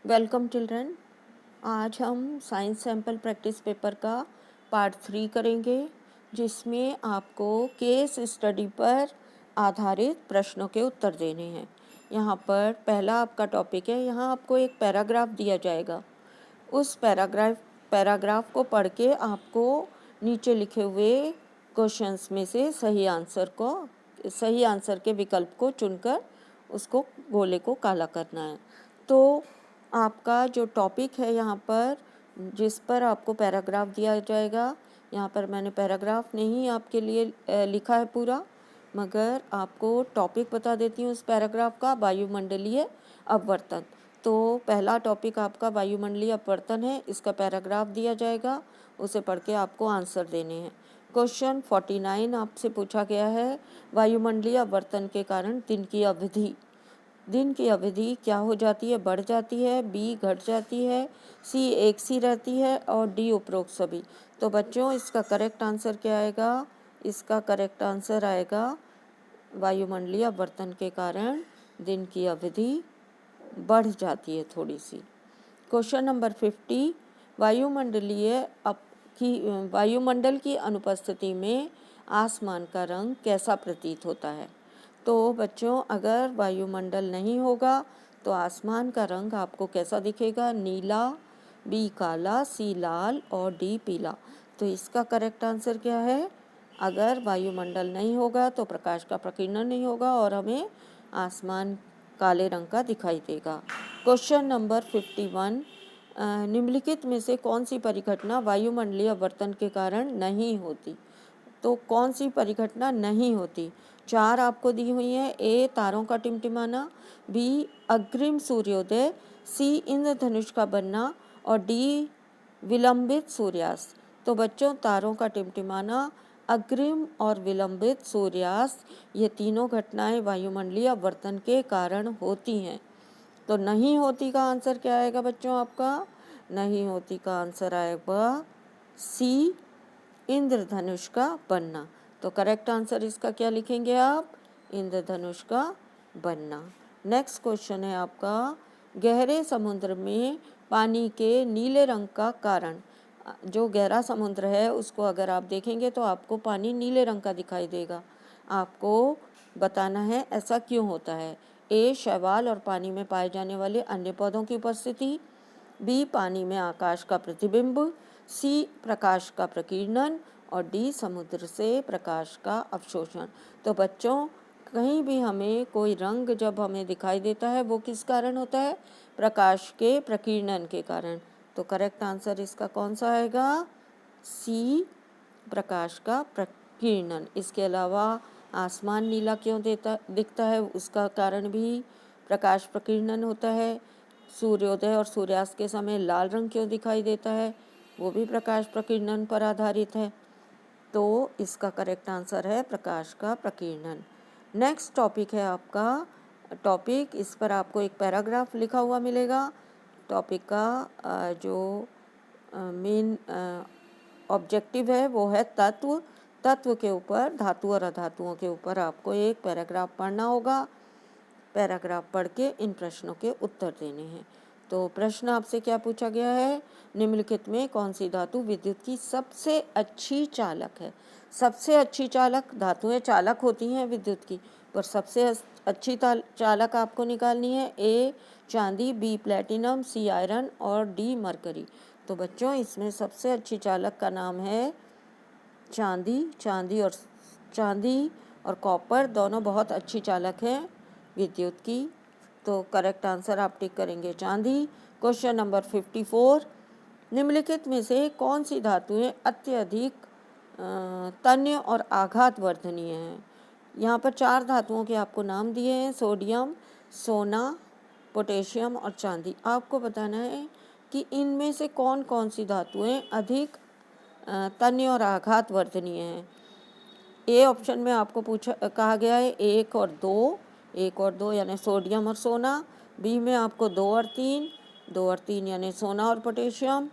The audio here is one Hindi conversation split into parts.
Welcome children. आज हम साइंस सैम्पल प्रैक्टिस पेपर का पार्ट 3 करेंगे, जिसमें आपको केस स्टडी पर आधारित प्रश्नों के उत्तर देने हैं। यहाँ पर पहला आपका टॉपिक है। यहाँ आपको एक पैराग्राफ दिया जाएगा। उस पैराग्राफ को पढ़ के आपको नीचे लिखे हुए क्वेश्चंस में से सही आंसर के विकल्प को चुनकर उसको गोले को काला करना है। तो आपका जो टॉपिक है यहाँ पर, जिस पर आपको पैराग्राफ दिया जाएगा, यहाँ पर मैंने पैराग्राफ नहीं आपके लिए लिखा है पूरा, मगर आपको टॉपिक बता देती हूँ उस पैराग्राफ का, वायुमंडलीय अपवर्तन। तो पहला टॉपिक आपका वायुमंडलीय अपवर्तन है। इसका पैराग्राफ दिया जाएगा, उसे पढ़ के आपको आंसर देने हैं। क्वेश्चन 49 आपसे पूछा गया है, वायुमंडलीय अपवर्तन के कारण दिन की अवधि क्या हो जाती है? बढ़ जाती है, बी घट जाती है, सी एक सी रहती है और डी उपरोक्त सभी। तो बच्चों, इसका करेक्ट आंसर क्या आएगा? इसका करेक्ट आंसर आएगा वायुमंडलीय अपवर्तन के कारण दिन की अवधि बढ़ जाती है थोड़ी सी। क्वेश्चन नंबर 50, वायुमंडल की अनुपस्थिति में आसमान का रंग कैसा प्रतीत होता है? तो बच्चों, अगर वायुमंडल नहीं होगा तो आसमान का रंग आपको कैसा दिखेगा? नीला, बी काला, सी लाल और डी पीला। तो इसका करेक्ट आंसर क्या है? अगर वायुमंडल नहीं होगा तो प्रकाश का प्रकीर्णन नहीं होगा और हमें आसमान काले रंग का दिखाई देगा। क्वेश्चन नंबर 51, निम्नलिखित में से कौन सी परिघटना वायुमंडलीय अपवर्तन के कारण नहीं होती? तो कौन सी परिघटना नहीं होती? 4 आपको दी हुई है। ए तारों का टिमटिमाना, बी अग्रिम सूर्योदय, सी इंद्रधनुष का बनना और डी विलंबित सूर्यास्त। तो बच्चों, तारों का टिमटिमाना, अग्रिम और विलंबित सूर्यास्त, ये तीनों घटनाएं वायुमंडलीय अपवर्तन के कारण होती हैं। तो नहीं होती का आंसर क्या आएगा बच्चों? आपका नहीं होती का आंसर आएगा सी, इंद्रधनुष का बनना। तो करेक्ट आंसर इसका क्या लिखेंगे आप? इंद्रधनुष का बनना। नेक्स्ट क्वेश्चन है आपका, गहरे समुद्र में पानी के नीले रंग का कारण। जो गहरा समुद्र है उसको अगर आप देखेंगे तो आपको पानी नीले रंग का दिखाई देगा। आपको बताना है ऐसा क्यों होता है। ए शैवाल और पानी में पाए जाने वाले अन्य पौधों की उपस्थिति, बी पानी में आकाश का प्रतिबिंब, सी प्रकाश का प्रकीर्णन और डी समुद्र से प्रकाश का अवशोषण। तो बच्चों, कहीं भी हमें कोई रंग जब हमें दिखाई देता है वो किस कारण होता है? प्रकाश के प्रकीर्णन के कारण। तो करेक्ट आंसर इसका कौन सा आएगा? सी, प्रकाश का प्रकीर्णन। इसके अलावा आसमान नीला क्यों दिखता है, उसका कारण भी प्रकाश प्रकीर्णन होता है। सूर्योदय और सूर्यास्त के समय लाल रंग क्यों दिखाई देता है, वो भी प्रकाश प्रकीर्णन पर आधारित है। तो इसका करेक्ट आंसर है प्रकाश का प्रकीर्णन। नेक्स्ट टॉपिक है आपका टॉपिक, इस पर आपको एक पैराग्राफ लिखा हुआ मिलेगा। टॉपिक का जो मेन ऑब्जेक्टिव है वो है तत्व के ऊपर, धातु और अधातुओं के ऊपर आपको एक पैराग्राफ पढ़ना होगा। पैराग्राफ पढ़ के इन प्रश्नों के उत्तर देने हैं। तो प्रश्न आपसे क्या पूछा गया है? निम्नलिखित में कौन सी धातु विद्युत की सबसे अच्छी चालक है? सबसे अच्छी चालक, धातुएं चालक होती हैं विद्युत की, पर सबसे अच्छी चालक आपको निकालनी है। ए चांदी, बी प्लेटिनम, सी आयरन और डी मरकरी। तो बच्चों, इसमें सबसे अच्छी चालक का नाम है चांदी। चांदी और कॉपर दोनों बहुत अच्छी चालक हैं विद्युत की। तो करेक्ट आंसर आप टिक करेंगे चांदी। क्वेश्चन नंबर 54, निम्नलिखित में से कौन सी धातुएं अत्यधिक तन्य और आघात वर्धनीय हैं? यहाँ पर 4 धातुओं के आपको नाम दिए हैं, सोडियम, सोना, पोटेशियम और चांदी। आपको बताना है कि इनमें से कौन कौन सी धातुएं अधिक तन्य और आघात वर्धनीय हैं। ए ऑप्शन में आपको कहा गया है 1 और 2 यानी सोडियम और सोना। बी में आपको 2 और 3 यानी सोना और पोटेशियम।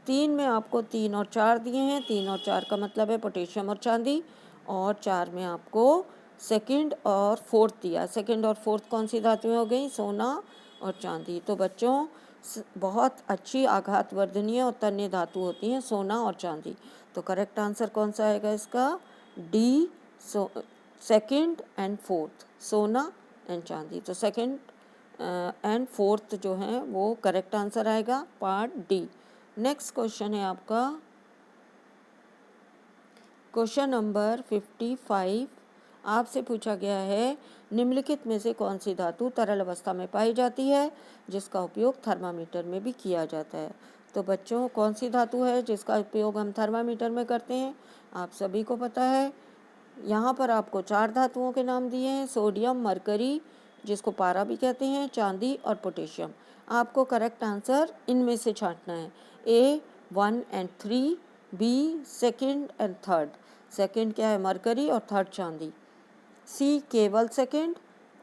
3 में आपको 3 और 4 दिए हैं, 3 और 4 का मतलब है पोटेशियम और चांदी। और 4 में आपको सेकंड और फोर्थ दिया। सेकंड और फोर्थ कौन सी धातुएं हो गई? सोना और चांदी। तो बच्चों, बहुत अच्छी आघातवर्धनीय और तन्य धातु होती हैं, सोना और चांदी। तो करेक्ट आंसर कौन सा आएगा इसका? डी, सेकंड एंड फोर्थ, सोना एंड चांदी। तो सेकंड एंड फोर्थ जो है वो करेक्ट आंसर आएगा, पार्ट डी। नेक्स्ट क्वेश्चन है आपका क्वेश्चन नंबर 55। आपसे पूछा गया है निम्नलिखित में से कौन सी धातु तरल अवस्था में पाई जाती है जिसका उपयोग थर्मामीटर में भी किया जाता है। तो बच्चों, कौन सी धातु है जिसका उपयोग हम थर्मामीटर में करते हैं? आप सभी को पता है। यहाँ पर आपको 4 धातुओं के नाम दिए हैं, सोडियम, मरकरी, जिसको पारा भी कहते हैं, चांदी और पोटेशियम। आपको करेक्ट आंसर इनमें से छांटना है। A 1 and 3, B second and third. Second क्या है? मरकरी और थर्ड चांदी। सी केवल सेकंड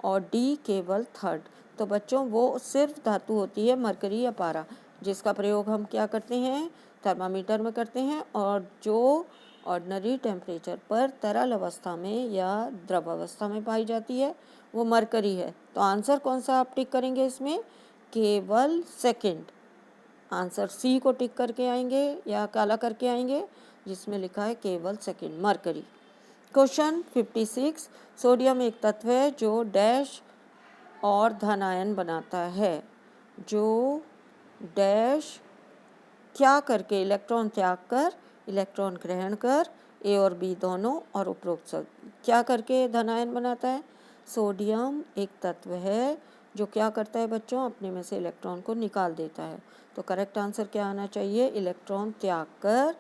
और डी केवल थर्ड। तो बच्चों, वो सिर्फ धातु होती है मरकरी या पारा, जिसका प्रयोग हम क्या करते हैं? थर्मामीटर में करते हैं, और जो ऑर्डिनरी टेम्परेचर पर तरल अवस्था में या द्रव अवस्था में पाई जाती है वो मरकरी है। तो आंसर कौन सा आप टिक करेंगे इसमें? केवल सेकंड। आंसर सी को टिक करके आएंगे या काला करके आएंगे, जिसमें लिखा है केवल सेकंड, मरकरी। क्वेश्चन 56। सोडियम एक तत्व है जो डैश और धन आयन बनाता है। जो डैश क्या करके? इलेक्ट्रॉन त्याग कर, इलेक्ट्रॉन ग्रहण कर, ए और बी दोनों, और उपरोक्त सब क्या करके धन आयन बनाता है? सोडियम एक तत्व है जो क्या करता है बच्चों? अपने में से इलेक्ट्रॉन को निकाल देता है। तो करेक्ट आंसर क्या आना चाहिए? इलेक्ट्रॉन त्याग कर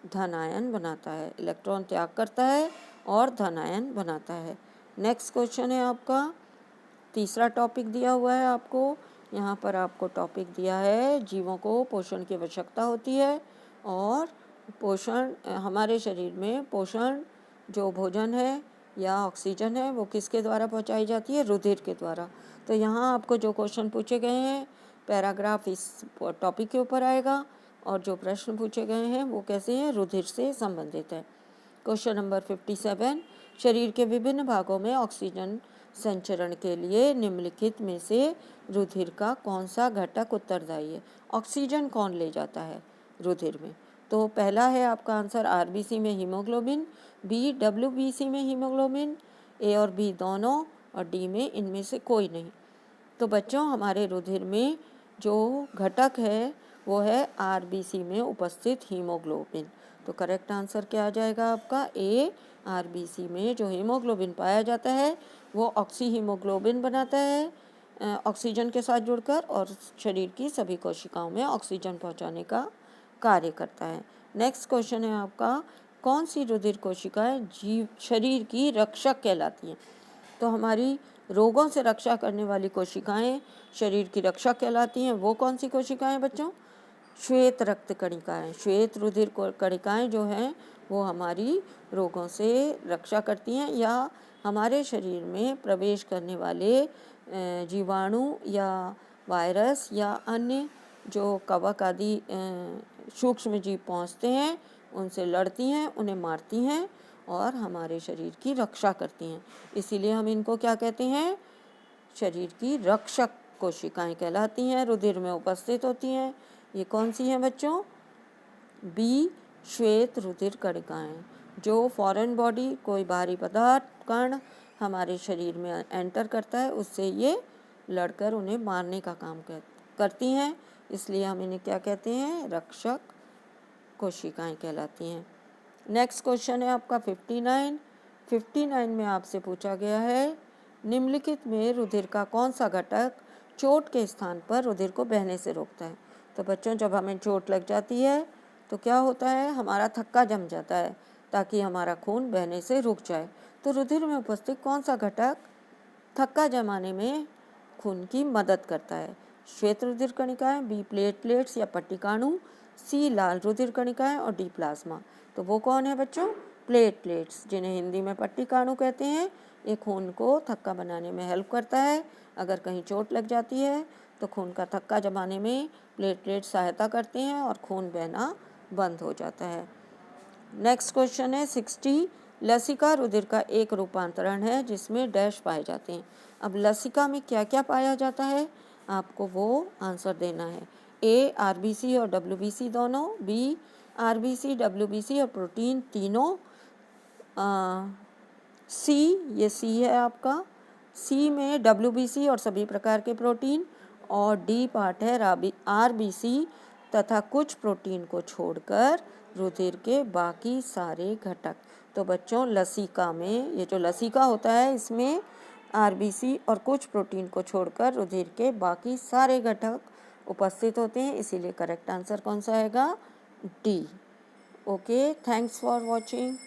धन आयन बनाता है। इलेक्ट्रॉन त्याग करता है और धन आयन बनाता है। नेक्स्ट क्वेश्चन है आपका, तीसरा टॉपिक दिया हुआ है आपको। यहाँ पर आपको टॉपिक दिया है जीवों को पोषण की आवश्यकता होती है, और पोषण हमारे शरीर में पोषण जो भोजन है या ऑक्सीजन है वो किसके द्वारा पहुँचाई जाती है? रुधिर के द्वारा। तो यहाँ आपको जो क्वेश्चन पूछे गए हैं, पैराग्राफ इस टॉपिक के ऊपर आएगा, और जो प्रश्न पूछे गए हैं वो कैसे हैं? रुधिर से संबंधित है। Question number 57। शरीर के विभिन्न भागों में ऑक्सीजन संचरण के लिए निम्नलिखित में से रुधिर का कौन सा घटक उत्तरदायी है? ऑक्सीजन कौन ले जाता है रुधिर में? तो पहला है आपका आंसर आरबीसी में हीमोग्लोबिन, बी डब्ल्यूबीसी में हीमोग्लोबिन, ए और बी दोनों, और डी में इनमें से कोई नहीं। तो बच्चों, हमारे रुधिर में जो घटक है वो है आरबीसी में उपस्थित हीमोग्लोबिन। तो करेक्ट आंसर क्या आ जाएगा आपका? ए, आरबीसी में जो हीमोग्लोबिन पाया जाता है वो ऑक्सी हीमोग्लोबिन बनाता है ऑक्सीजन के साथ जुड़कर, और शरीर की सभी कोशिकाओं में ऑक्सीजन पहुंचाने का कार्य करता है। नेक्स्ट क्वेश्चन है आपका, कौन सी रुधिर कोशिकाएं जीव शरीर की रक्षक कहलाती हैं? तो हमारी रोगों से रक्षा करने वाली कोशिकाएं शरीर की रक्षक कहलाती हैं। वो कौन सी कोशिकाएं बच्चों? श्वेत रक्त कणिकाएं, श्वेत रुधिर कणिकाएं जो हैं वो हमारी रोगों से रक्षा करती हैं, या हमारे शरीर में प्रवेश करने वाले जीवाणु या वायरस या अन्य जो कवक आदि सूक्ष्म जीव पहुंचते हैं उनसे लड़ती हैं, उन्हें मारती हैं और हमारे शरीर की रक्षा करती हैं। इसीलिए हम इनको क्या कहते हैं? शरीर की रक्षक कोशिकाएं कहलाती हैं, रुधिर में उपस्थित होती हैं। ये कौन सी हैं बच्चों? बी, श्वेत रुधिर कणिकाएं। जो फॉरेन बॉडी, कोई बाहरी पदार्थ, कण हमारे शरीर में एंटर करता है उससे ये लड़कर उन्हें मारने का काम करती हैं, इसलिए हम इन्हें क्या कहते हैं? रक्षक कोशिकाएं कहलाती हैं। नेक्स्ट क्वेश्चन है आपका 59। 59 में आपसे पूछा गया है निम्नलिखित में रुधिर का कौन सा घटक चोट के स्थान पर रुधिर को बहने से रोकता है? तो बच्चों, जब हमें चोट लग जाती है तो क्या होता है? हमारा थक्का जम जाता है ताकि हमारा खून बहने से रुक जाए। तो रुधिर में उपस्थित कौन सा घटक थक्का जमाने में खून की मदद करता है? श्वेत रुधिर कणिकाएं, बी प्लेटलेट्स या पट्टिकाणु, सी लाल रुधिर कणिकाएं, और डी प्लाज्मा। तो वो कौन है बच्चों? प्लेटलेट्स, जिन्हें हिंदी में पट्टिकाणु कहते हैं। ये खून को थक्का बनाने में हेल्प करता है। अगर कहीं चोट लग जाती है तो खून का थक्का जमाने में प्लेटलेट्स सहायता करते हैं और खून बहना बंद हो जाता है। नेक्स्ट क्वेश्चन है 60। लसिका रुधिर का एक रूपांतरण है जिसमें डैश पाए जाते हैं। अब लसिका में क्या क्या पाया जाता है? आपको वो आंसर देना है। ए आरबीसी और डब्ल्यूबीसी दोनों, बी आरबीसी डब्ल्यूबीसी और प्रोटीन तीनों, सी, ये सी है आपका, सी में डब्ल्यूबीसी और सभी प्रकार के प्रोटीन, और डी पार्ट है आरबीसी तथा कुछ प्रोटीन को छोड़कर रुधिर के बाकी सारे घटक। तो बच्चों लसिका में, ये जो लसिका होता है इसमें आरबीसी और कुछ प्रोटीन को छोड़कर रुधिर के बाकी सारे घटक उपस्थित होते हैं, इसीलिए करेक्ट आंसर कौन सा आएगा? D. Okay, thanks for watching.